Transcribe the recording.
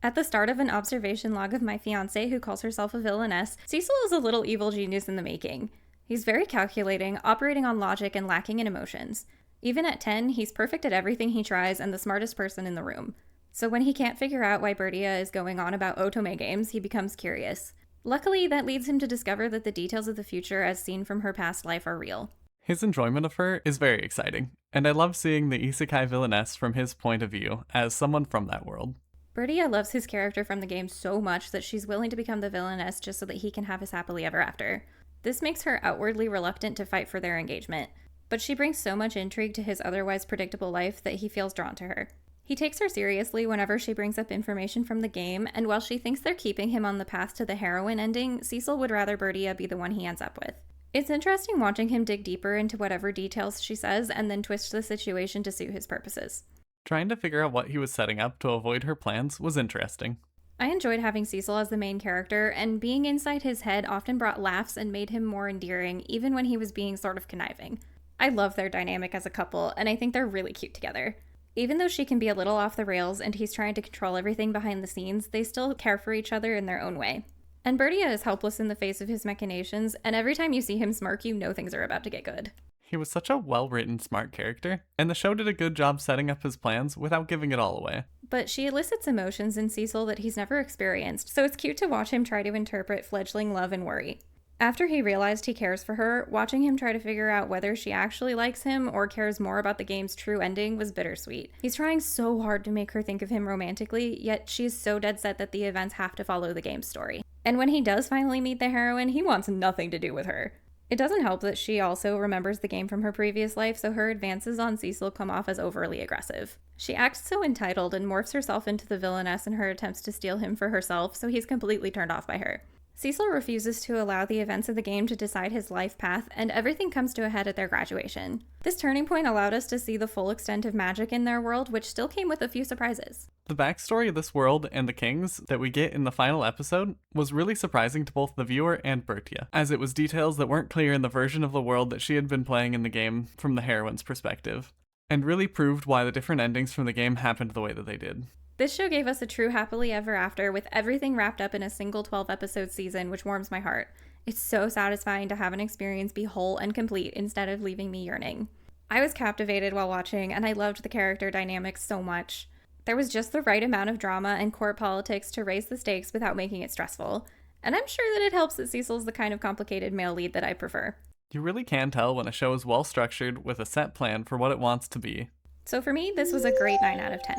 At the start of an observation log of my fiancé, who calls herself a villainess, Cecil is a little evil genius in the making. He's very calculating, operating on logic, and lacking in emotions. Even at 10, he's perfect at everything he tries and the smartest person in the room. So when he can't figure out why Bertia is going on about otome games, he becomes curious. Luckily, that leads him to discover that the details of the future as seen from her past life are real. His enjoyment of her is very exciting, and I love seeing the isekai villainess from his point of view as someone from that world. Bertia loves his character from the game so much that she's willing to become the villainess just so that he can have his happily ever after. This makes her outwardly reluctant to fight for their engagement, but she brings so much intrigue to his otherwise predictable life that he feels drawn to her. He takes her seriously whenever she brings up information from the game, and while she thinks they're keeping him on the path to the heroine ending, Cecil would rather Bertia be the one he ends up with. It's interesting watching him dig deeper into whatever details she says and then twist the situation to suit his purposes. Trying to figure out what he was setting up to avoid her plans was interesting. I enjoyed having Cecil as the main character, and being inside his head often brought laughs and made him more endearing, even when he was being sort of conniving. I love their dynamic as a couple, and I think they're really cute together. Even though she can be a little off the rails and he's trying to control everything behind the scenes, they still care for each other in their own way. And Bertia is helpless in the face of his machinations, and every time you see him smirk, you know things are about to get good. He was such a well-written, smart character, and the show did a good job setting up his plans without giving it all away. But she elicits emotions in Cecil that he's never experienced, so it's cute to watch him try to interpret fledgling love and worry. After he realized he cares for her, watching him try to figure out whether she actually likes him or cares more about the game's true ending was bittersweet. He's trying so hard to make her think of him romantically, yet she's so dead set that the events have to follow the game's story. And when he does finally meet the heroine, he wants nothing to do with her. It doesn't help that she also remembers the game from her previous life, so her advances on Cecil come off as overly aggressive. She acts so entitled and morphs herself into the villainess in her attempts to steal him for herself, so he's completely turned off by her. Cecil refuses to allow the events of the game to decide his life path, and everything comes to a head at their graduation. This turning point allowed us to see the full extent of magic in their world, which still came with a few surprises. The backstory of this world and the kings that we get in the final episode was really surprising to both the viewer and Bertia, as it was details that weren't clear in the version of the world that she had been playing in the game from the heroine's perspective, and really proved why the different endings from the game happened the way that they did. This show gave us a true happily ever after with everything wrapped up in a single 12-episode season, which warms my heart. It's so satisfying to have an experience be whole and complete instead of leaving me yearning. I was captivated while watching, and I loved the character dynamics so much. There was just the right amount of drama and court politics to raise the stakes without making it stressful. And I'm sure that it helps that Cecil's the kind of complicated male lead that I prefer. You really can tell when a show is well structured with a set plan for what it wants to be. So for me, this was a great 9 out of 10.